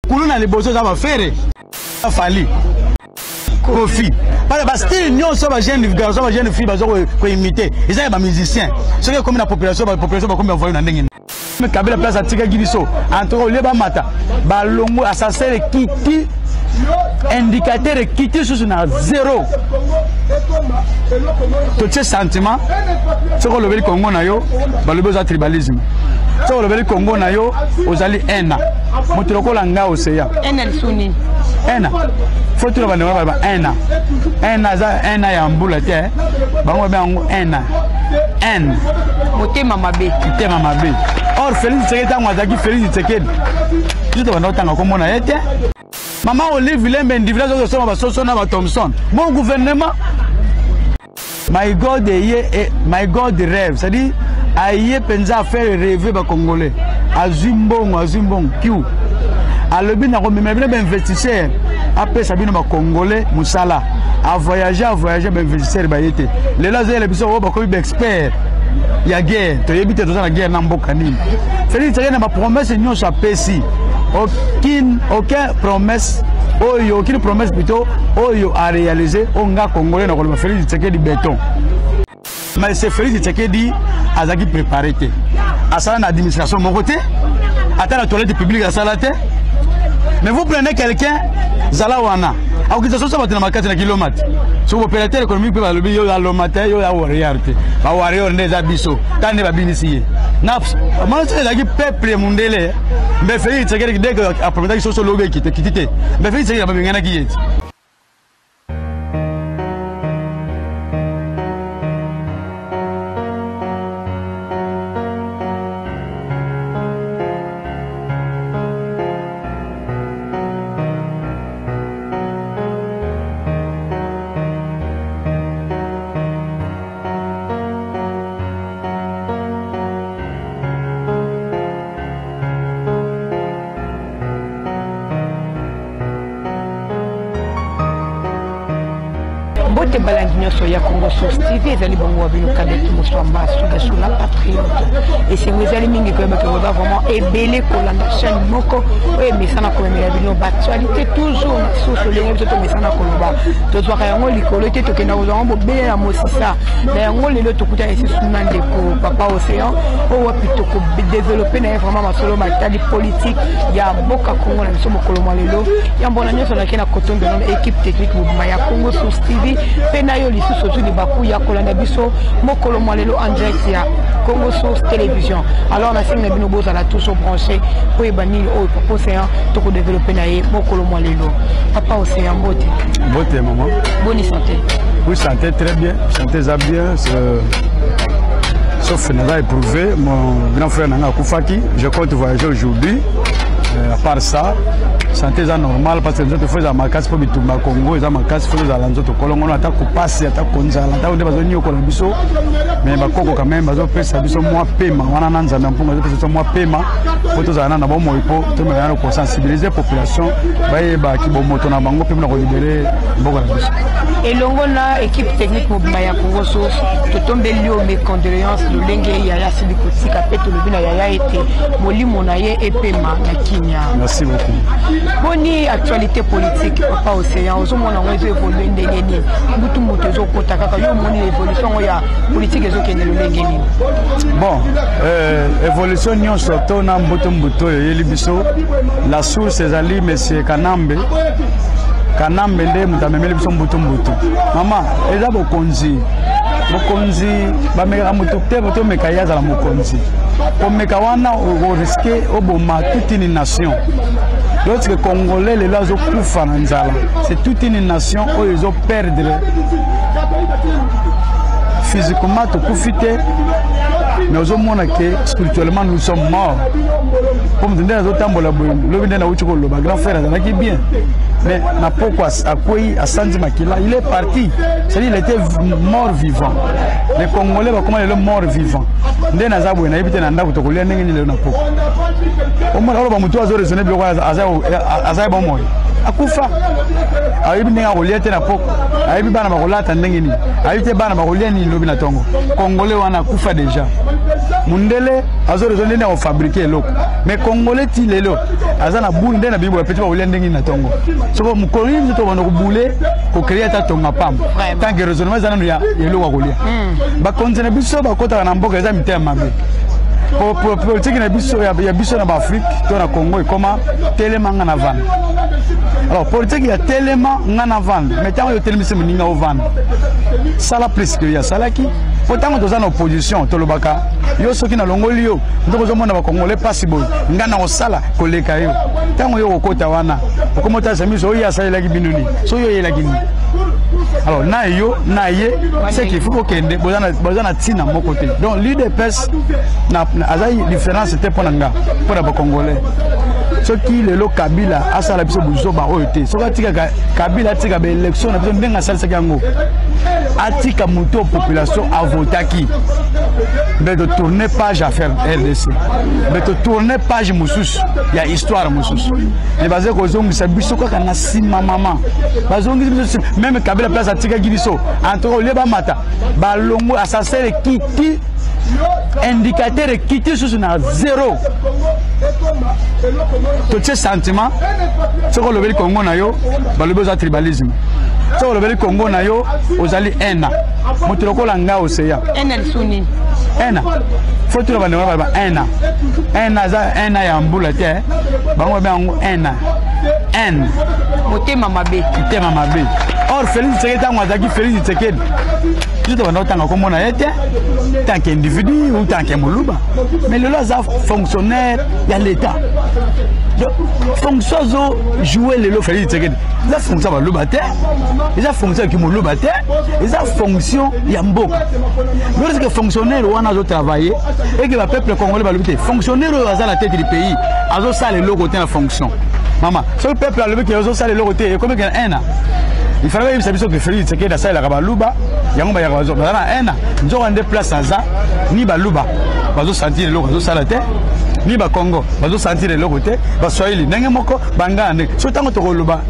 kuluna liboso za ba faire fali Kofi parce que style so ba jeune garçon ba jeune fille ba zo ko imiter ils ont ba musicien ce que comme la population ba comme envoyer na ndenge mais Kabila place à tika gibiso entre le ba mata ba longo assassin kiti indicateur kiti sous na zéro tout ce sentiment ce que le Congo na yo ba le besoin tribalisme ce que le Congo na yo ozali ena motoko la nga oseya ena suni ena faut tout le monde ba ena za ena ya mbula te bango ba ngo ena en motema mabe or Félix Tshisekedi ngwazaki Félix Tshisekedi juste bana otanga komona yete Maman Olive Lembe individuel zo soma ba soso na ba Thompson mon gouvernement my God rêve c'est-à-dire aye penza faire rêver ba congolais azumbongo kiu alobi na ko memela ba investisseur après sabino ba congolais musala a voyager ba investisseur ba yete le là zele biso ba ko ba expert ya guerre to yebite to na guerre na mboka nini Félix Tshisekedi na ba promesse nyonso apesi aucune promesse aucune promesse plutôt oyo a réalisé onga congolais na ko Félix Tshisekedi béton mais c'est Félix Tshisekedi azaki préparé te asala na administration mon côté ata la toilette publique asala te mais vous prenez quelqu'un zalawana akitasa so batena makati na kilomètre so opérateur économique pe balobi yo alomata yo ya warrior te ba warrior ndeza biso tane ba binisiye naps amana ezaki peuple mundele mais Félix Tshisekedi dès que après so lobe kitite mais Félix Tshisekedi ba bingana kiyeti bote balandinyo soya Congo Source TV ezali bongo wabino kabeki moswamba sur la patriote et c'est vous allez mingi ko ba vraiment ebele kolanda chaîne moko oye mesana ko memela bino actualité toujours na source le ngolo to mesana ko ba to zwa yango likolo te to kena ko zango bele na mosisa na yango lelo to kuta esi sunande ko papa océan o wapito ko développer na vraiment masolo matali politique ya boka Congo na biso mokolo lelo ya mbona nyoso na kena kotombe na équipe technique mouvement ya Congo Source TV penayo lisusu tu de baku ya kolanda biso mokolo lelo en direct ya Congo Source Télévision. Alors na singa bino boza la tous branché pour ebani o papa océan to ko développer na ye mokolo lelo papa océan bote maman bonne santé. Oui, santé très bien, santé ça bien, sauf n'a éprouvé mon grand frère Nanga Koufaki, je compte voyager aujourd'hui. À part ça, santé est normale parce que nous avons fait ma casse pour Bitumba Congo, nous avons casse pour les Alanzo de Colombo, nous avons passé, nous avons conzala, nous avons besoin de Colombie, mais Bakoko quand même, nous avons fait ça, nous avons moins paiement, on a un an, nous avons fait moins paiement, pour tous les ans, nous avons sensibiliser la population, qui vont monter dans Bango, puis nous avons libéré beaucoup de choses. Et l'ongona équipe technique Mobimaya Congo Source, tout tombe lié mes condoléances, le lingue yaya Sibikosi, Kapet, le bina yaya été, Moli Monaye et Pema, na Kenya. Merci beaucoup. Boni actualité politique, papa océan, aux hommes on a évolué ndengeni, Boutou Motezo Kotaka, yo moni évolution ya politique ezo kene le lengeni. Bon, évolution nyon surtout na Mbuto Mbuto yelibiso, la source ezali monsieur Kanambe. Kanambe nde mutamemeli biso Mbuto Mbuto. Mama, eza bokonzi bameka mutu te boto meka yaza la mokonzi. Pour meka wana o risquer oboma toute une nation. Lorsque les Congolais les lazo kufa na nzala, c'est toute une nation où ils ont perdre physiquement tout kufite. Mais aux hommes que spirituellement nous sommes morts. Comme nous disons, le grand frère est bien. Mais n'a pourquoi à Sandy Makila, il est parti. C'est-à-dire qu'il était mort vivant. Les Congolais, comment il est mort vivant. Nous avons évité d'en avoir de l'année. Au moins, on a raisonné à akufa ayebi ndenge akolia te na poko ayebi bana bakolata ndenge nini ayebi te bana bakolia nini lobi na tongo congolais wana akufa déjà mundele azorezo ndenge akofabrike eloko mais congolais ti lelo aza na bule nde na bibo petit bakolia ndenge na tongo soko mukoli mito bana kobule ko créer ta tonga pamba tant que raisonnement eza nanu ya eloko akolia ba konzena biso bakota na mboka eza mitema mabe politique na biso ya biso na Afrique to na Congo ekoma telema nga na vanda alors politique ya telema nga na vanda mais tant yo telemisi muninga o vanda sala presque ya salaki pourtant toza na opposition to lobaka yo soki na longoli yo ndoko zo mona ba congolais possible nga na osala koleka yo tango yo okota wana okomota samiso oya sala ki binuni so yo yela kini alors na yo na ye c'est qu'il faut kende bozana tina mon côté donc l'UDPS na azayi différence c'était pour nanga pour ba congolais ce qui le lo Kabila asala biso buzoba oyote so katika Kabila tika ba élection na biso ndenga salisa yango atika muto population a voté qui mais de tourner page à faire RDC mais de tourner page mususu ya histoire mususu ne baze ko zongisa biso kaka na sima mama bazongisa biso même Kabila place atika gibiso entre le ba mata ba longo assassin kiti indicateur quitté sur na zéro tout ce sentiment ce que le Congo na yo ba le besoin tribalisme ce que le Congo na yo ozali ena motoko la nga oseya ena suni ena faut tu ba ba ena za ena ya mbula te bango be ngo ena en motema mabe or Félix Tshisekedi ngwazaki Félix Tshisekedi tu te vas entendre comment on a été tant qu'individu ou tant que Moluba mais le là fonctionnaire il y a l'état fonction jouer le Félix Tshisekedi la fonction va Moluba te la fonction qui Moluba te la fonction ya mboka lorsque fonctionnaire on a travaillé et que le peuple congolais va lutter fonctionnaire à la tête du pays a ça les logos la fonction maman ce peuple a levé qui a ça les logos et comme un an il fallait que ça que Félix Tshisekedi a ça la Kabaluba yango ya bazo bana ena nzo ande place aza ni baluba bazo sentir le bazo sala te ni ba Congo bazo sentir le côté ba Swahili ndenge moko bangane so tango to koluba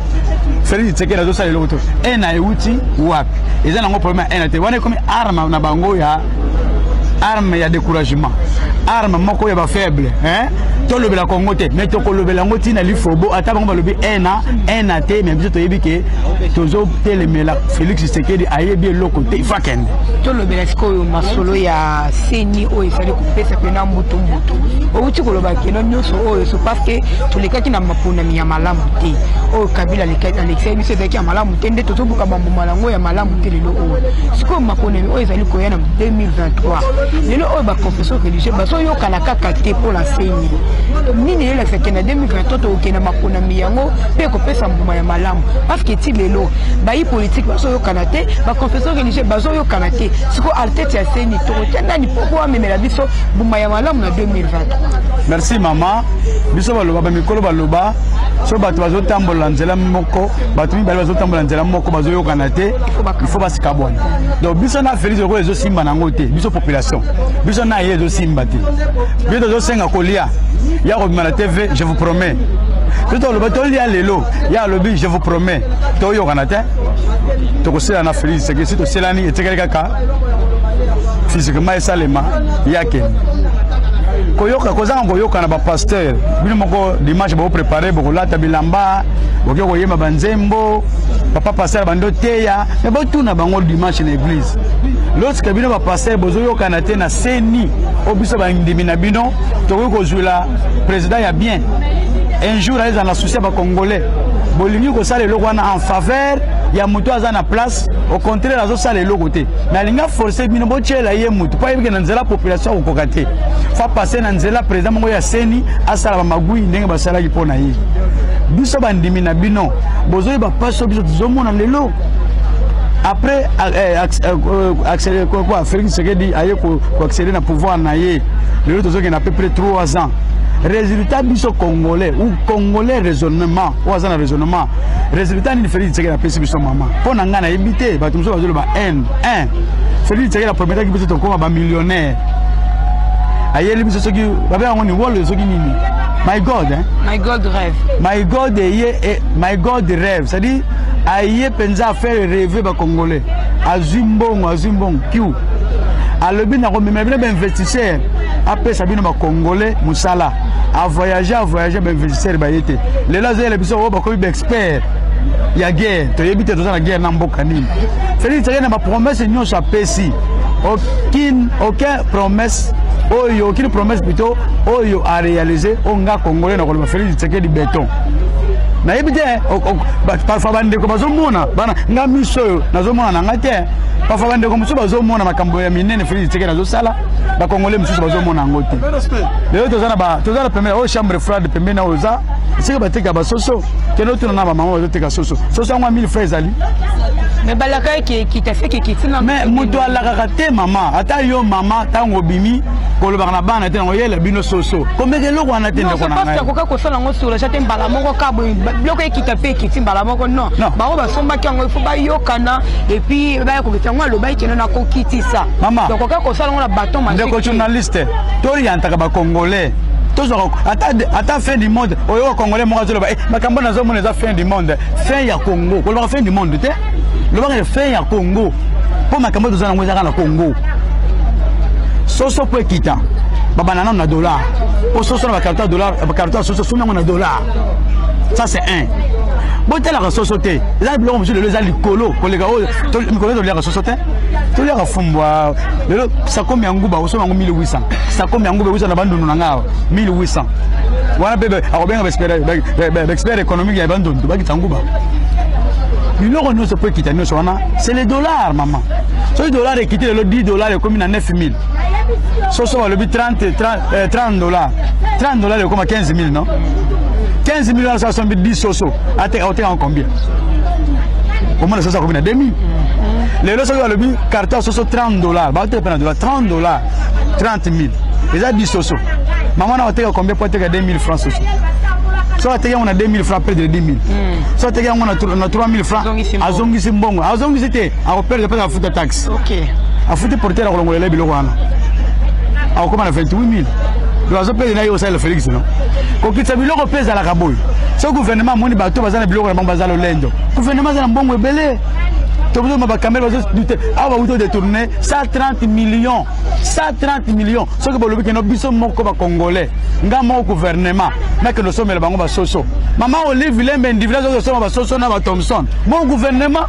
Félix Tshisekedi azo sala le côté ena euti wapi eza nango problème ena te wana comme arme na bango ya arme ya découragement arme moko ya ba faible hein to lobela Congo te mais to kolobela ngoti na lifobo ata bango balobi ena te mais biso to yebike tozo telemela Félix Tshisekedi ayebi loko te fakende to lobela sikoyo masolo ya seni o esali kupesa pena mbuto o uti koloba keno nyoso o so parce que to lekaki na mapona ya malamu te o Kabila lekaki Alexei biso daki ya malamu te nde to buka bambo malango ya malamu te lelo o sikoyo mapona o esali koya na 2023 lelo o ba confesseur religieux baso yo kana kaka te pour la seni nini le fait na 2023 to okena mapona miyango pe ko pesa mbuma ya malamu parce que ti lelo ba yi politique baso yo kana te ba confesseur religieux baso yo kana te siko altete ya seni to tena ni pourquoi memela biso mbuma ya malamu na 2020. Merci maman biso baloba ba mikolo baloba so bato bazo tambola nzela moko bato mi bazo tambola nzela moko bazo yo kana te il faut ba sikabona donc biso na Félix ko ezo simba nango te biso population biso na ye ezo simba te biso zo senga kolia ya ko na TV je vous promets tout le bateau lia lelo ya lobi je vous promets to yo kana te to ko sela na Félix c'est que si to sela ni etekele kaka physiquement et salement yake koyoka kozanga koyoka na ba pasteur bino moko dimanche ba préparer boko lata bilamba boko koyema banzembo papa pasteur bando teya mais ba tuna bango dimanche na église lorsque bino ba pasteur bozo yoka na te na seni obiso ba ndimi na bino to ko zula président ya bien un jour ils en associé ba congolais bolingi ko sala eloko wana en faveur ya mutu aza na place au contraire azo sala eloko te na linga forcer bino bochela ye mutu pa yebike na nzela population ko kokate fa passer na nzela président mongo ya seni asala ba magui ndenge basala ki pona ye biso bandimi na bino bozo ba paso biso tuzomona lelo après accélérer quoi Félix Tshisekedi aye ko accélérer na pouvoir na ye lelo tozoki na à peu près 3 ans résultat biso congolais ou congolais raisonnement ou azana raisonnement résultat ni Félix Tshisekedi na pesi biso mama pona nga na ebité bato muso bazolo ba Félix Tshisekedi la première qui biso to koma ba millionnaire ayeli biso soki ba ba ngoni wolo soki nini My God, hein? My God rêve. My God my God rêve. C'est-à-dire, aïe penza faire rêver les Congolais. Azumbong, kiou. À l'objet n'a remis même investisseur. Après ça vient les Congolais, Moussala. À voyager, investisseur bayete. Les là les bisous au bakobi expert. Il y a guerre. Tu habites dans la guerre n'ambokani. Félix Tshisekedi ma promesse n'y a pas si. Aucune promesse. Aucune promesse plutôt. Oyo a réalisé. On a Congolais n'a pas Félix Tshisekedi béton. Na ebite parfois bande ko bazomona bana ngamiso nazomona na ngate parfois bande ko muso bazomona makambo ya minene Félix Tshisekedi nazosala ba Congolais muso bazomona ngoti leo tozana pembe o chambre froide pembe na oza sika bateka basoso keno tuna na mama bazoteka soso ngwa 1000 francs ali mais balaka qui t'a fait qui tina mais muto alaka te mama ata yo mama tango bimi koloba na bana te ngoyela bino soso komeke loko wana te ndeko na ngai parce que koka ko sala ngo sur la chate mbala moko kabo bloko qui t'a fait qui timbala moko non ba ba somba kango il faut ba yokana et puis ba ko kitanga lo ba ikena na ko kitisa donc koka ko sala ngo na bâton magique ndeko journaliste tori yantaka ba congolais toujours ata fin du monde oyo congolais mo azolo ba makambo na zo mona za fin du monde fin ya Congo ko lo fin du monde te le ba fin ya Congo po makambo tozana ngo za na Congo soso peut quitter babanana na dollar pour soso na carte dollar carte soso suna na dollar ça c'est un bon tel la société là le monsieur le les likolo pour les gars to mikolo de la société to les fumba le ça comme yanguba oso ngo 1800 ça comme yanguba 800 na bandunu na ngao 1800 wana bebe akobenga expert économique ya bandunu ba kitanguba l'euro ne se peut quitter nous c'est les dollars maman so les dollars est quitté le 10 dollars est comme 9000 so le 30 dollars 30 dollars est comme 15 000 non 15 000 ça sont 10 soso à en combien au moins ça combien 2000 les lois le carton soso 30 dollars bah tu prends 30 dollars 30 000 les a 10 soso maman a combien pour te 2000 francs soso soit on a 2000 francs près de 10 000 soit on a 3000 francs azongisi mbongo azongisi te a perdre pas la faute taxe OK a faute porter la kolongolela biloko wana a comme na 28 000 doit payer na yo ça le Félix non ko kitsa biloko pesa la kaboy ce gouvernement moni bato bazana biloko na bazalo lendo gouvernement za mbongo ebele to bozo ma caméra bazo douter a ba wuto détourner 130 millions ce que bolobi que no biso moko ba congolais ngamo gouvernement mais que nous sommes le bango ba soso maman Olive Lembe individuel zo sommes ba soso na ba Thompson mon gouvernement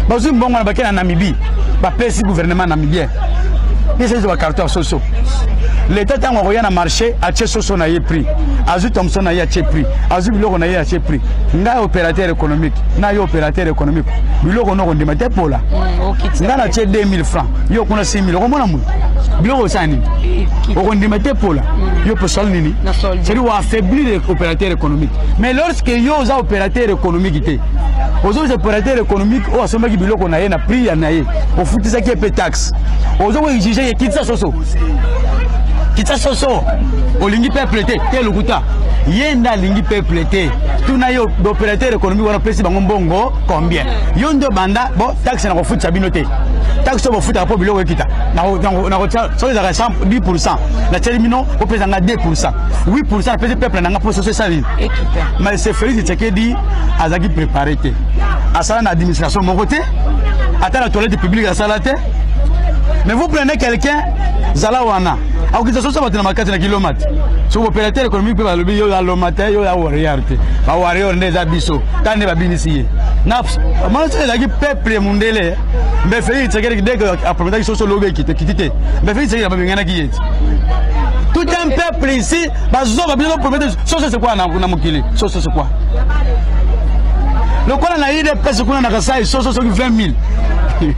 bazo mbongo na ba kena Namibie ba pesi gouvernement namibien et c'est ba carton soso l'état tant on na marché a tché soso na yé prix azu Thompson na yé tché prix azu biloko na yé tché prix nga opérateur économique na yo opérateur économique biloko no ndima te pola nga na tché 2000 francs yo kuna 6000 ko mona mu biloko sani ko ndima te pola yo po sol nini c'est lui affaiblir les opérateurs économiques mais lorsque yo za opérateur économique té aux opérateurs économiques o asomba ki biloko na yé na prix ya na yé o futisa ki pe taxe aux o exiger kitsa soso kitsa soso olingi peuple te lukuta yenda lingi peuple te tuna yo d'opérateur économique wana pesi bango mbongo combien yo ndo banda bo taxe na ko futa bino te taxe bo futa po biloko ekita na ko so les 10% la termino o pesa nga 2% 8% pesi peuple na nga po soso ça mais c'est Félix Tshisekedi azaki préparé te asala na administration mon côté ata la toilette publique asala te mais vous prenez quelqu'un Zalawana. Alors que ça soit dans ma carte de kilomètres. Sur l'opérateur économique, le bio à l'omate, yo à warrior. Ba warrior des abisso. Tant ne va bien ici. Naps. Moi c'est la peuple mondial. Mais Félix Tshisekedi dès que après que ça logo qui quitté. Mais Félix Tshisekedi va bien qui est. Tout un peuple ici, bazo va bien promettre. Ça c'est quoi na mukili. Ça c'est quoi? Le quoi na idée pèse qu'on na kasa ça 20 000.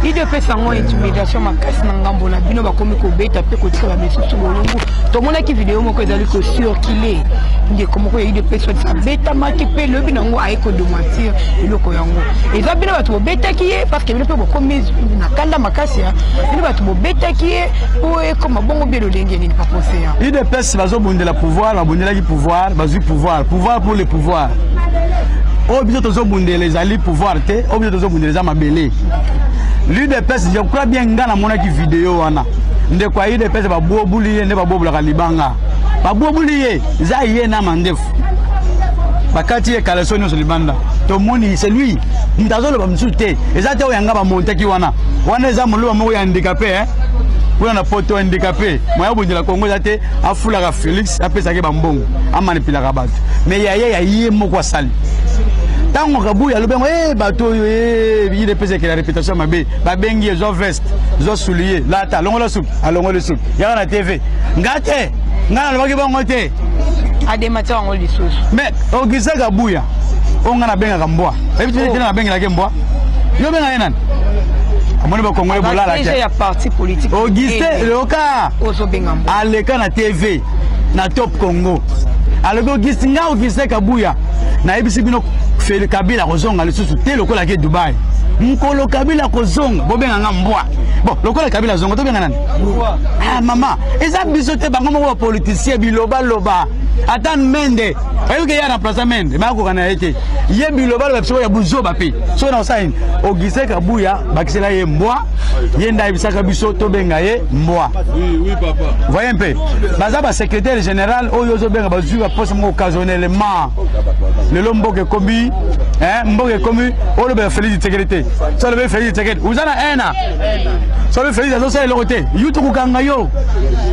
Il de fait ça en intimidation makasi na ngambo na bino ba komi ko beta pe ko tsala mesusu bolongo to mona ki vidéo moko ezali ko surkile nde komo ko il de fait ça beta maki pe le binango ay ko de mentir eloko yango eza bino bato beta ki parce que bino pe ko komi na kanda makasi ya bino bato beta ki po e ko mabongo bien olenge ni pas penser il de pèse bazo bondela pouvoir ba bondela ki pouvoir bazu pouvoir pour le pouvoir objet tozo bondela les alliés pouvoir te objet tozo bondela za mabele. L'UDPS, je crois bien que dans la vidéo, on a des UDPS, ne pas libanga. babobuli za ye na mandefu bakati kalesoni sur libanda to moni c'est lui ndazolo ba msute ezate oyanga ba montaki wana eza muluba moko ya handicapé pour na poto handicapé moya bundela Congo zate afula ka Félix apesa ke ba mbongo amanipula ka bato mais ya ye moko asali tango kabuya lobengo bato il pèse que la réputation mabe ba bengi zo veste zo soulier là ta longola soup alongola soup ya na TV ngate ngana lobaki bango te ademata ngo lisusu mais ogisa kabuya onga na benga kambwa ebiti na benga la mbwa yo benga yenani amoni ba Congo bolala te ya parti politique ogiste loka ozo benga mbwa aleka na TV na Top Congo alego ogiste nga ogiste kabuya na ebisi bino Feli Kabila kozonga lisusu te lokola ke Dubai Nkolo Kabila kozonga bobenga nga mbwa bon lokola Kabila zonga to benga nani mama eza biso te bango mo politicien biloba loba atan mende ayo ke ya remplacer mende ba ko kana ete ye biloba loba biso ya buzoba pe so na sain Auguste Kabuya bakisela ye mbwa ye nda bisaka biso to benga ye mbwa oui papa voyez un peu baza ba secrétaire général oyo zo benga bazuwa poste mo occasionnellement le lomboke kobi mboke komi olo be Félix Tshisekedi so le be Félix Tshisekedi uzana ena so le Félix azo le côté yutu kukanga yo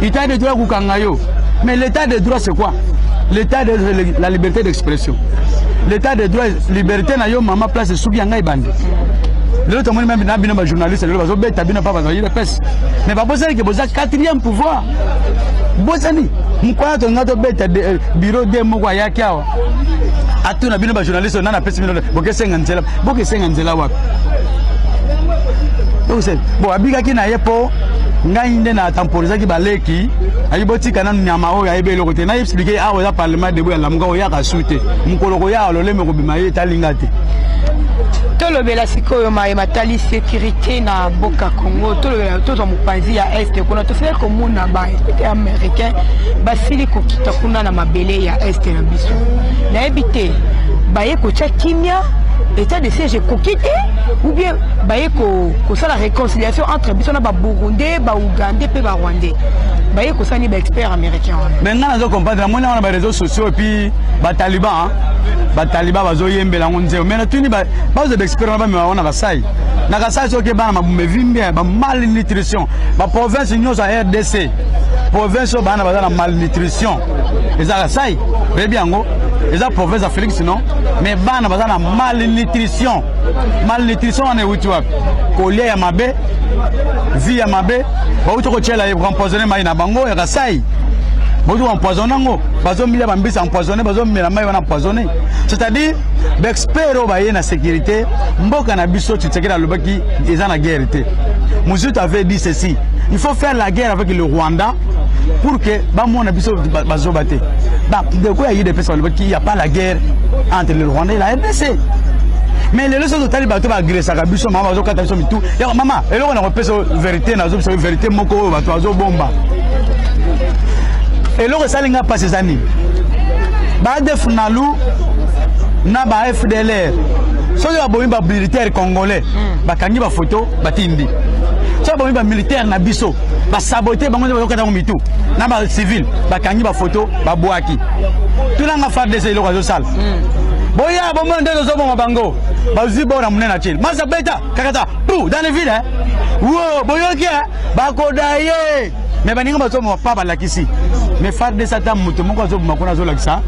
état de droit kukanga yo mais l'état de droit c'est quoi? L'état de la liberté d'expression. L'état de droit liberté na yo mama place souki ngai bandi. Le temps même na bino ba journaliste le bazo beta bino pa bazo yile pes. Mais pas besoin que boza quatrième pouvoir. Bozani mukwa to ngato beta bureau de moko ya kiawa. Atuna bino ba journaliste na pes bino boke senga nzela wapi. Donc c'est bon abiga ki na yepo ngai nde na temporisaki baleki ayiboti kana nyama oyo ayebelo kote na expliquer awo za parlement de boya lamuka oya ka sute mkoloko ya loleme ko bimaye talinga te tolobela sikoyo matali sécurité na boka Congo tolobela tozo mupanzi ya est kuna tofela ko muna ba américain basili ko kita kuna na mabele ya est na biso na ebite baye ko cha kimia état de siège kokité ou bien baye ko ça la réconciliation entre biso na ba Burundais ba Ougandais pe ba Rwandais baye ko sani ba expert américain maintenant nazo comprendre moi na ba réseaux sociaux et puis ba taliban bazo yembela ngonzeo mais na tuni ba base d'expert na ba me na sai na kasai so ke bana mabumbe vimbe ba malnutrition ba province nyosa RDC province bana ba na malnutrition eza sai bebiango eza province à Félix non mais bana ba na malnutrition on est où tu vois coller ya mabe vie ya mabe ba uto ko chela e empoisonner mai na bango ya kasai bodu empoisonner ngo bazo mila bambisa empoisonner bazo mila mai wana empoisonner c'est-à-dire l'expert ba yena sécurité mboka na biso Tshisekedi alobaki eza na guerre te Mouzut avait dit ceci il faut faire la guerre avec le Rwanda pour que ba mona biso bazo baté ba de quoi il y a pas la guerre entre le Rwanda et la RDC. Mais les leçons de Taliban sont agressées à Biso, maman, maman, et là on a repéré la vérité, la vérité, moko, bateau, bomba. Et là ça n'a pas ces années. Badef Nalou, Naba FDLR, soit les militaires congolais, bakangi ba photo, batindi. Soit les militaires na Biso, ba saboter, ba ngone ba kata mitu, naba civil, bakangi ba photo, ba boaki. Tout là on a fait des éloges sales. Boya bomba ndelo zo bomba bango bazi bora munena chini masa beta kakata pou dans les villes hein wo boyoki bakodaye mais baninga bazo mo papa lakisi mais faire de satan mutu moko zo makona zo lakisa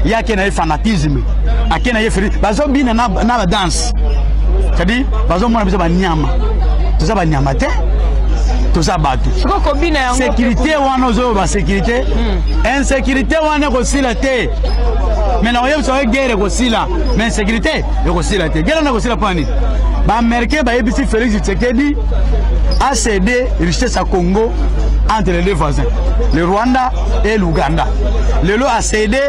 yake na fanatisme akena ye feri bazo bina na danse kadi bazo mona biso banyama tuza banyama te tuza batu sécurité wana zo ba sécurité insécurité wana ko sila te. Mais non, il y a une guerre aussi là. Mais insécurité, il y a aussi la guerre. Il y a aussi la panique. Les Américains, Félix Tshisekedi a cédé richesse à Congo entre les deux voisins, le Rwanda et l'Ouganda. Le lot a cédé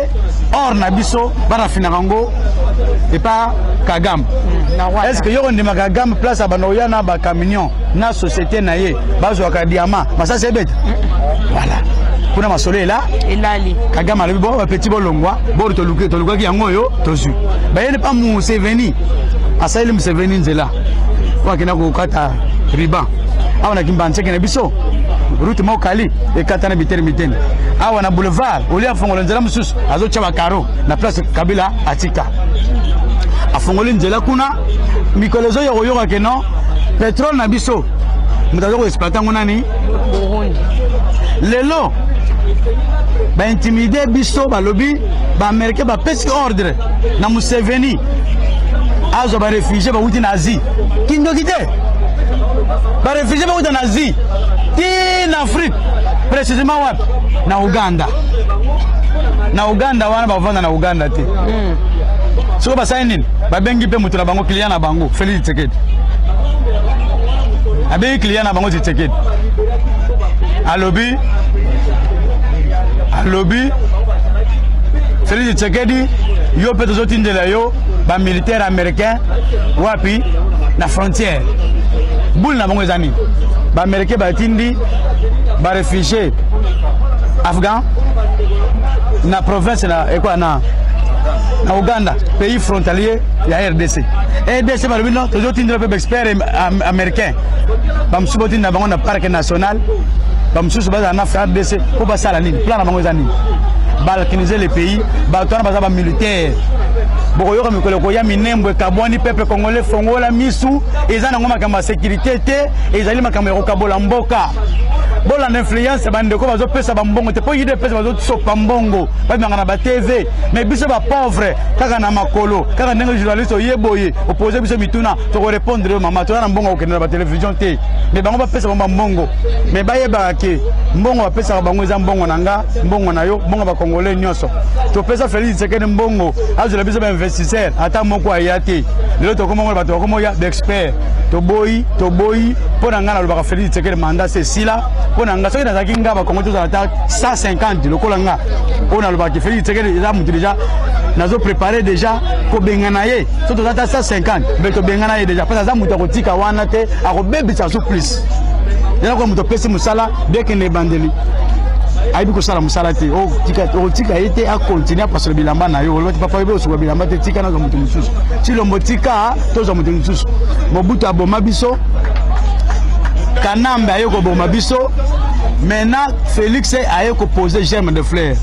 hors Nabiso, Barafinarango et pas Kagame. Est-ce que y a un Kagame place à Banoya na ba camion na société naie, bazo à diamant, mais ça c'est bête. Voilà. Kuna masolo là elali Kagame ali bo petit bolongwa bo to luka ki yango yo tozu ba yele pa Museveni asaile Museveni nzela wa kina ko kata riba awana kimbanche kene biso route mokali et katana biteri miteni awa na boulevard oli afongola nzela mususu azocha ba karo na place Kabila atika afongoli nzela kuna mikolezo yoyoka ke non pétrole na biso mutazo ko exploiter ngonani Burundi lelo ba intimider biso ba lobby ba américain ba pesi ordre na Museveni azo ba réfugié ba wuti na Asie kindo kite ba réfugié ba wuti na Asie en Afrique précisément wapi na Uganda wana ba vanda na Uganda te soko ba sainin ba bengi pe mutu na bango client na bango Félix Tshisekedi abengi client na bango Tshisekedi alobi Félix Tshisekedi yo pe tozotindela yo ba militaire américain wapi na frontière boule na bango ezani ba américain ba tindi ba réfugié afghan na province na ekwa na Uganda pays frontalier ya RDC ba bino tozotindela pe expert américain ba msuboti na bango na parc national ba msusu ba na RDC ko ba sala nini plan na bango ezani balkaniser les pays ba tona ba militaire bokoyoka mikolo ko ya minembo kabwani peuple congolais fongola misu ezana ngoma kama sécurité te ezali makamba ya kokabola mboka bola influence bande ko bazo pesa ba mbongo te po yide pesa bazo sopa mbongo ba ngana ba TV mais biso ba pauvre kaka na makolo kaka ndenge journaliste oyeboye opposer biso mituna to ko répondre mama to na mbongo okenda ba télévision te mais bango ba pesa ba mbongo mais ba yeba ke mbongo ba pesa bango eza mbongo nanga mbongo na yo mbongo ba congolais nyoso to pesa Félix Tshisekedi mbongo azo la biso ba investisseur ata moko ayate lelo to komo ba to komo ya d'expert to boyi pona ngana lo ba Félix Tshisekedi mandat c'est sila pona nga soki na zaki ngaba kongo to za ta 150 lokola nga pona lo ba Félix Tshisekedi eza mutu déjà nazo préparer déjà ko bengana ye to to za 150 mais to bengana ye déjà parce que za mutu ko tika wana te ako bebisa so plus yana ko mutu pesi musala dès que ne bandeli aibi ko sala musala te o tika ete a continuer parce que bilamba na yo loti papa yebo so bilamba te tika na zo mutu mususu ti lombo tika to zo mutu mususu Mobutu aboma biso Kanambe aye ko boma biso maintenant Félix aye ko poser germe de fleurs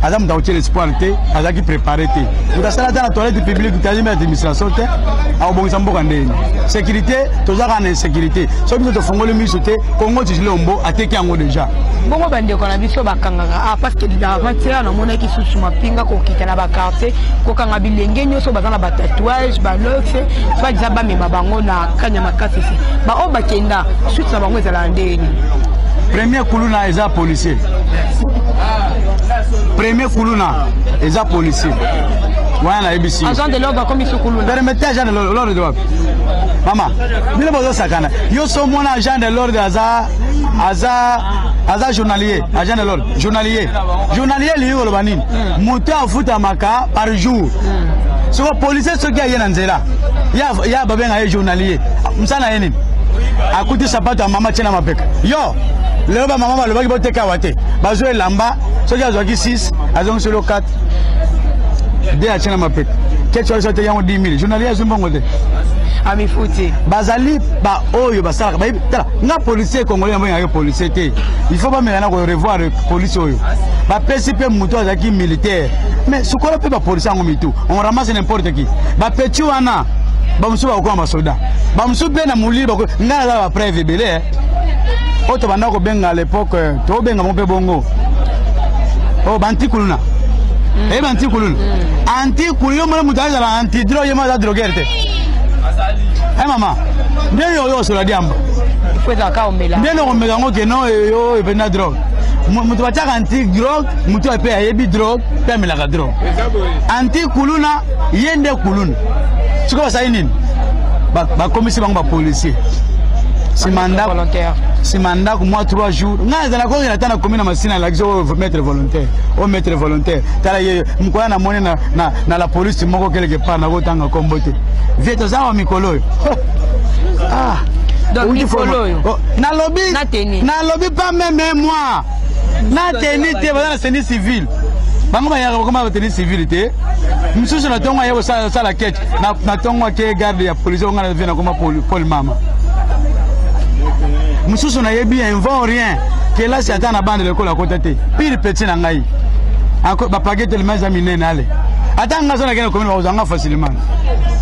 Adam d'autre l'espoir te azaki préparé te vous asala dans la toilette publique t'as jamais administration te a bon sambo kandeni sécurité tozaka na insécurité so biso to fongole miso te Congo ti lombo ateki yango déjà bongo bande ko na biso bakangaka parce que avant ça na mona ki susu mapinga ko kitana ba quartier ko kanga bilenge nyoso bazana ba tatouage ba loxe ba jaba mema bango na kanya makasi ba o bakenda susu na bango ezala ndeni premier kuluna eza policier premier kuluna eza policier wana ABC agent de l'ordre comme ici kuluna permettez agent de l'ordre de wapi mama bile bozo sakana yo so mona agent de l'ordre aza journalier agent de l'ordre journalier liyo lo banini mutu afuta maka par jour soko policier soki ayena nzela ya babenga ye journalier msana yeni akuti sapato ya mama tena mapeka yo lelo ba mama balobaki boteka wate bazo elamba soki azwaki 6 azongi solo 4 de achena mapeka kecho aliso te yango 10 000 journalier azumbongo te amifuti bazali ba oyo basala ba tala nga policier congolais mwenye yo policier te il faut pas mena ko revoir police oyo ba PCP muto azaki militaire mais sukolo pe ba policier ngo mitu on ramasse n'importe qui ba petit wana ba musu ba ko ba soldat ba musu pe na mulili ba ko ngala ba preuve belé oto banda ko benga à l'époque to benga mo pe bongo o banti kuluna e banti kuluna anti kulyo mo mutaza la anti drogue yema za droguerte mama ndio yo so la diamba kweza ka omela ndio omela ngo ke no yo e bena drogue mutu bataka anti drogue mutu ape ayebi drogue pe amela ka drogue anti kuluna yende kuluna siko basai nini ba commissaire bango ba policier si mandat volontaire si mandat ko moi 3 jours nga za ko ina tana commune masina la ko maître volontaire tala ye mkoya na mone na la police moko quelque part na ko tanga kombote vieto za mikolo ah donc mikolo na lobby pas même moi na tenue te ba na tenue civile bango ba ya ko ma tenue civile te msusu na tongo yebo sala quête na tongo ke garde ya police on na vient na koma Paul mama Moussou na yebi invente rien. Que là c'est attend na bande l'école à côté. Pile petit na ngai. Encore ba paquet tellement examiné nale. Attends nga zona kene commune ba facilement.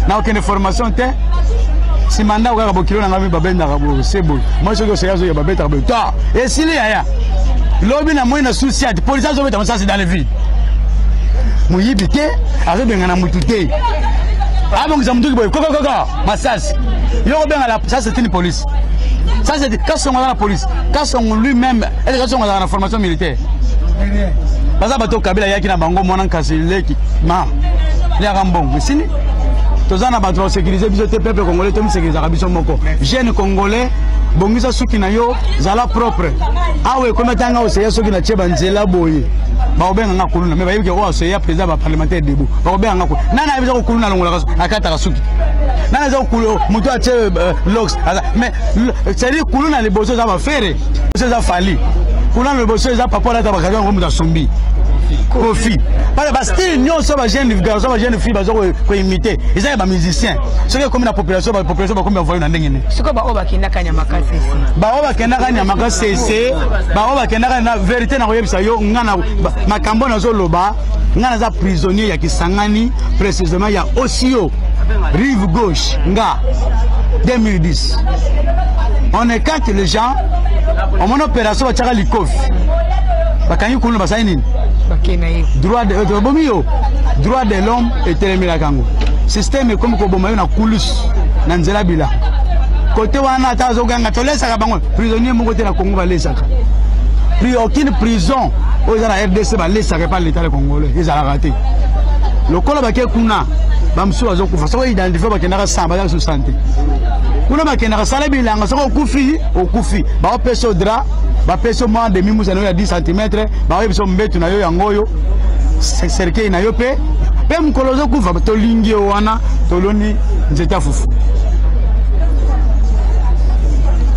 Na aucune formation te. Si mandat ou kilo na ngami babenda kabo c'est bon. Moi je sais que ya babeta kabo. Ta. Et si ya. Lobi na moi na souci à police zo mettre ça c'est dans les villes. Mouyibite azo benga na mutute. Ah bon ça mutuki boy. Koko massage. Yo benga la ça c'est une police. Ça c'est quand sont dans la police. Quand sont lui-même et quand sont dans la formation militaire. Parce que bato kabila yaki na bango mona kasileki ma. Les rambon. Mais sini tozana bato sécuriser biso te peuple congolais to mi sécuriser biso moko. Jeune congolais bongisa suki na yo zala propre. Awe kometanga oseya soki na cheba nzela boye. Ba obenga ngakuluna me bayibi ko oseya président ba parlementaire debout. Ba obenga ngakulu. Nana abiza ko kuluna longola kaso akata kasuki. Nana za kulo muto ache lox. Mais c'est dire kuluna le boso za ba faire. C'est ça fali. Kuluna le boso za papa la tabakaga ngo muta sombi. Kofi. Parce que style nyo so ba jeune garçon ba jeune fille ba zo ko imiter. Ils sont ba musiciens. Ce que comme la population ba ba comme envoyer na ndenge ne. Ce que ba oba kinda kanya makasi. Ba oba kinda kanya makasi c'est ba oba kinda na vérité na koyebisa yo ngana makambo na zo loba ngana za prisonnier ya Kisangani précisément ya Osio rive gauche nga 2010. On écarte les gens en mon opération ba tchaka likof. Bakanyi kulu basai nini? Droit de l'homme et télémila kango. Système est comme Kobomayo na kulus na nzela bila. Côté wana tazo ganga tolesa ka bango prisonnier mo côté na Congo ba lesa. Plus aucune prison aux la RDC ba lesa pas l'état congolais, ils a raté. Le kolo ba ke kuna ba msu azo kufa so identifier ba kenaka samba ya santé. Kuna ba kenaka sala bilanga so okufi ba opeso dra ba peso moins de mimouza na 10 cm ba webiso mbetu na yo yangoyo cercle na yo pe mkolozo kufa to lingi wana toloni nzeta fufu.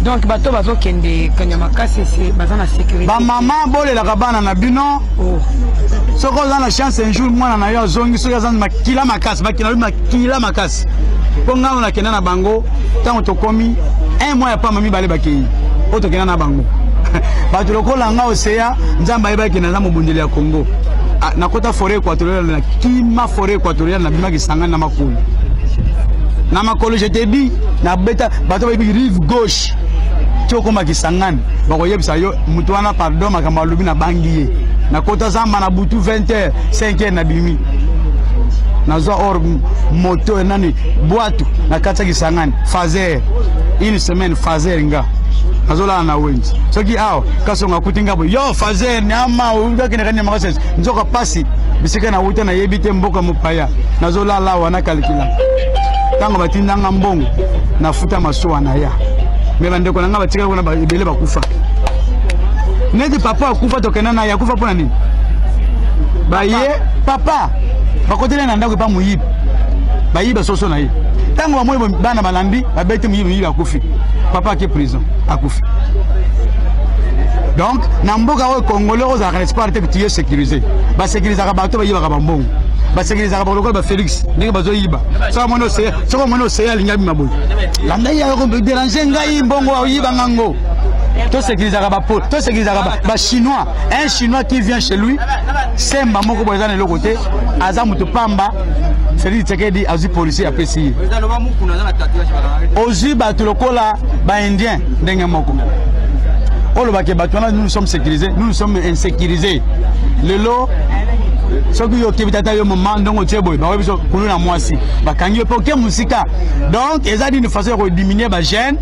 Donc bato bazo kende kanyamakasi c'est bazana sécurité. Ba maman bole la kabana na bino. Oh. Soko za na chance un jour mwana na yo zongi so ya za makila makasi bakina makila makasi. Ponga na kenda na bango tango to komi un mois ya pa mami bale bakei. Oto kenda na bango. Bato lokola nga oseya nzamba ebaki na mobundeli ya Congo. Na kota forêt équatoriale na kima forêt équatoriale na bima Kisangani na makolo. Na makolo je te dis na beta bato ba rive gauche. Toko ma Kisangani. Bako yebisa yo mutu wana pardon makamba lubi na bangiye. Na kota zamba na butu 20h 5h na bimi. Na zo or moto nani boatu na kata Kisangani fazer une semaine fazer nga. Azola na wenzi. Soki ao kasonga kutinga bo yo fazer nyama uga kinakanya makasese. Nzoka pasi bisika na uta na yebite mboka mupaya. Nazola la wana kalikila. Tango batindanga mbongo nafuta masoa na ya. Me bandeko nanga batika kuna bele bakufa. Nedi papa akufa tokena na yakufa pona nini? Baye papa bakotele na ndako pa muyibi. Bayiba soso na ye. Tango ba moyo bana balandi babete muyibi akufi. Papa qui est prison akufi. Donc na mboka o Congolais aux arrêts que tu es sécurisé. Ba sécuriser ka bato ba yiba ka bambongo. Ba sécuriser ka ba ba Félix ndenge bazo yiba. So mono se linga bi maboy. Landa ya ko déranger ngai mbongo o yiba ngango. To sécuriser ka ba po, to sécuriser ka ba chinois, un chinois qui vient chez lui, semba moko boza na l'autre côté, aza mutu pamba. Félix Tshisekedi azu policier a PCI. Ozu bato lokola ba indien ndenge moko. Olo ba ke bato nous sommes sécurisés, nous sommes insécurisés. Lelo soki yo kebitata yo maman ndongo tshebo ba webiso kuluna mwasi. Ba kangi po ke musika. Donc eza d'une façon de diminuer ba jeune.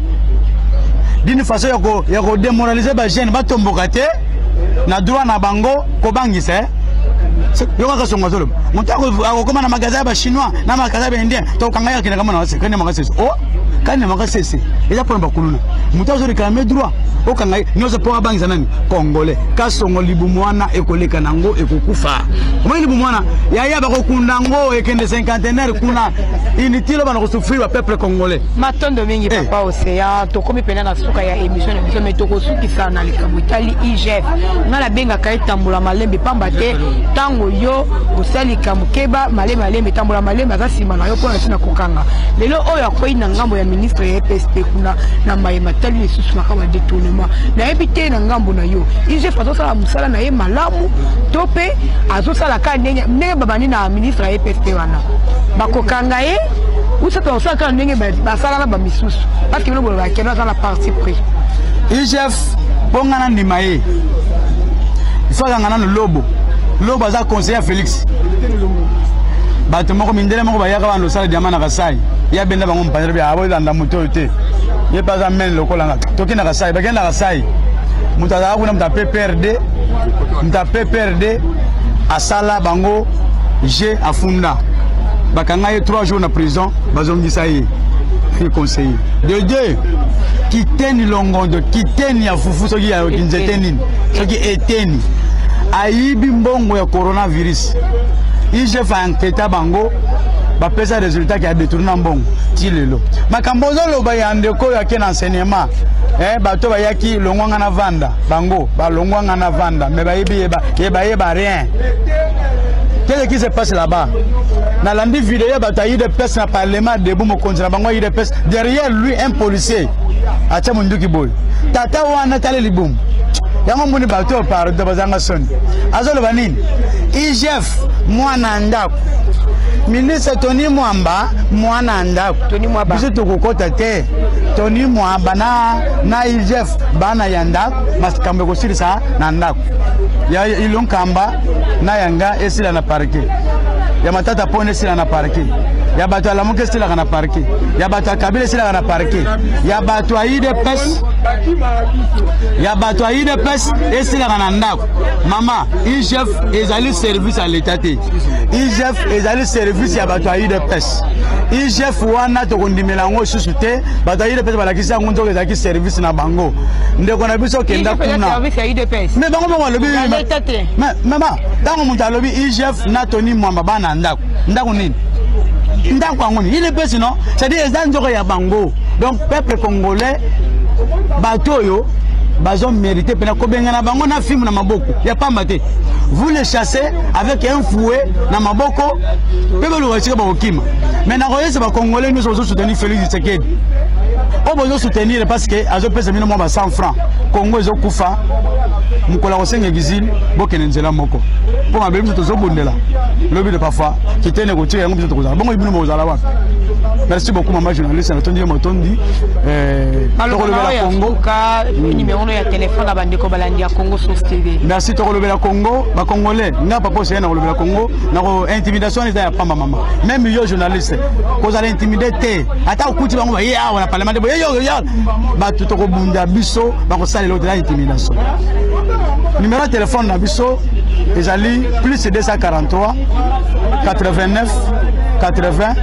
D'une façon de démoraliser ba jeune ba tomboka te na droit na bango ko bangisa. Yo ka songa zolo. Mutako akoma na magasin ba chinois na magasin ba indien to kanga yake na kama na wase kane makasese. Oh, kane makasese. Eza pona ba kuluna. Mutako zoli kama droit. O kanga nyoza po bangi zanani Congolais. Ka songo libu mwana ekoleka nango ekokufa. Koma libu mwana ya ba ko kundango ekende cinquantenaire kuna inutile ba na souffrir ba peuple congolais. Matondo mingi papa océan to komi pena na suka ya émission na biso metoko suki sana likambo itali IGF. Ngala benga kai tambula malembe pamba te tango yo osali kamukeba malembe tambula malembe za sima na yo pona sina kokanga. Lelo oyo akoyi na ngambo ya ministre ya PSP kuna na mayema tali lisusu makama détournement na ebité na ngambo na yo ije faso sala musala na ye malamu tope azosala ka ndenge babani na ministre ya PSP wana bakokanga ye usa to sala ndenge basala na ba misusu parce que no ba kena la partie pris IGF pongana ndima ye ifaka ngana no lobo aza conseiller Félix bato moko mindele moko bayaka bando sala diamant na kasai ya benda bango mpandere bya abo landa moto te ye paza men lokola nga toki na kasai bagenda kasai mutaza kuna mta PPRD asala bango G afunda bakanga ye 3 jours na prison bazongisa ye conseiller de deux kiteni longondo kiteni ya fufu soki ya nzeteni soki eteni ayibi mbongo ya coronavirus IGF enquête bango ba pesa résultat qui a détourné mbongo ti lelo makambo zoloba ya ndeko ya ken enseignement bato ba yaki longwanga na vanda bango ba longwanga na vanda mais ba yeba rien. Qu'est-ce qui se passe là-bas? Dans la vidéo, il y a des personnes dans le parlement debout, il y a des personnes derrière lui, un policier. Acha mundu kiboy. Tata wana tale libum. Yango muni bato par de bazanga son. Azolo banini. IGF mwana ndako. Ministre Tony Mwamba mwana ndako. Tony Mwamba. Biso tukokota te. Tony Mwamba na IGF bana yanda masikambe kosirisa na ndako. Ya ilonkamba na yanga esila na parquet. Ya matata pone esila na parquet. Ya bato alamuke esila na parquet. Ya bato akabile esila na parquet. Ya bato aide pes. Ya bato aide pes esila na ndako. Mama, IGF ezali service à l'état te. IGF ezali service ya bato aide pes. IGF wana to kondimela ngo susu te. Bato aide pes balakisa ngo to ezaki service na bango. Ndeko na biso kenda kuna. Service ya aide pes. Mais bango bango lobi. Mais maman, tango muta lobi IGF na Tony Mwamba bana ndako. Ndako nini? Ndako angoni. Il est pes non? C'est-à-dire ezanzoko ya bango. Donc peuple congolais bato yo bazon mérité pena kobenga na bango na film na maboko ya pamba te. Vous les chassez avec un fouet na maboko pebe lo wasika ba okima. Mais na koyesa ba congolais nous sommes soutenir Félix Tshisekedi. On besoin soutenir parce que azo pesa mino mwa 100 francs. Congo ezo kufa. Mukola kosenga exil bokene nzela moko. Pour ma bébé tozo bondela. Lobi de parfois qui tene ko tire yango biso tokozala. Bongo ibino mo zala wa. Merci beaucoup maman journaliste na tondi motondi Tokolobela Congo ka numéro ya téléphone na bandeko balandi ya Congo Source TV. Merci Tokolobela Congo ba congolais nga papa c'est na kolobela Congo na ko intimidation eza ya pamba mama. Même yo journaliste ko za intimider te ata okuti bango ba ya na parlement de yo ba tutoko bunda biso ba ko salela au-delà intimidation. Numéro de téléphone na biso ezali plus 243 89 80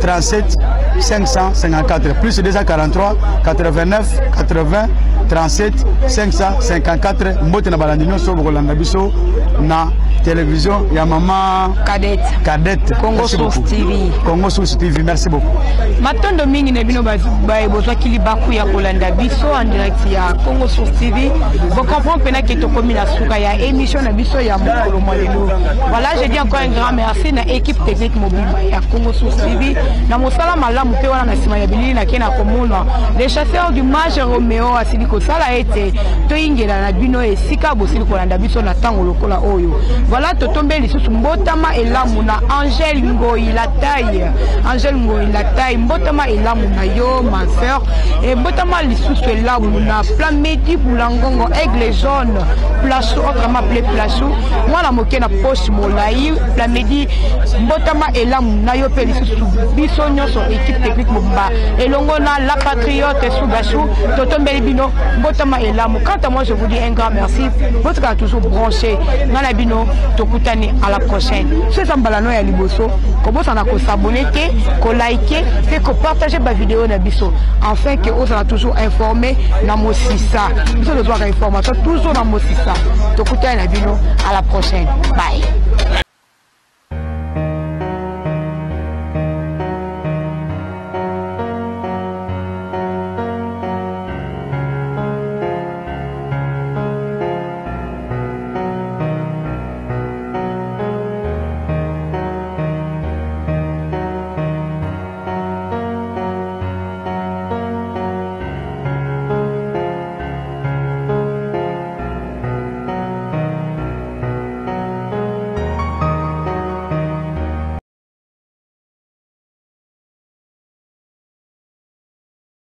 37 554 plus 243 89 80 37 554 mbote na balandino so bokolanda biso na télévision ya maman Cadette Congo Source TV. Congo Source TV, merci beaucoup. Matondo mingi na bino ba bozwa kili baku ya kolanda biso en direct ya Congo Source TV. Vous comprenez pena que to komi na suka ya émission na biso ya mokolo molelo. Voilà, je dis encore un grand merci na équipe technique mobile ya Congo Source TV. Na mosala malamu pe wana na sima ya bilili na kena komona. Les chasseurs du mage Roméo asili ko sala ete to ingela na bino esika bosili kolanda biso na tango lokola oyo. Voilà, totombe lisusu mbotama elamu na Angèle Ngoyi la taille. Angèle Ngoyi la taille. Mbotama elamu na yo, ma soeur. Et mbotama lisusu elamu na Plamedi Boulangongo, aigle jaune. Plasou, autrement appelé Plasou. Moi la moke na poche molaï. Plamedi, mbotama elamu na yo pe lisusu. Biso nyonso équipe technique mobimba. Elongo na la patriote Soubachou. Totombe libino, mbotama elamu. Quant à moi, je vous dis un grand merci. Votre cas toujours branché. Nana bino. Tokutani à la prochaine. Ce sambalano ya liboso, comment ça n'a qu'à s'abonner, qu'à liker, et qu'à partager ma vidéo na biso, afin que on sera toujours informé na mosisa. Nous devons avoir information toujours na mosisa. Tokutani na bino à la prochaine. Bye.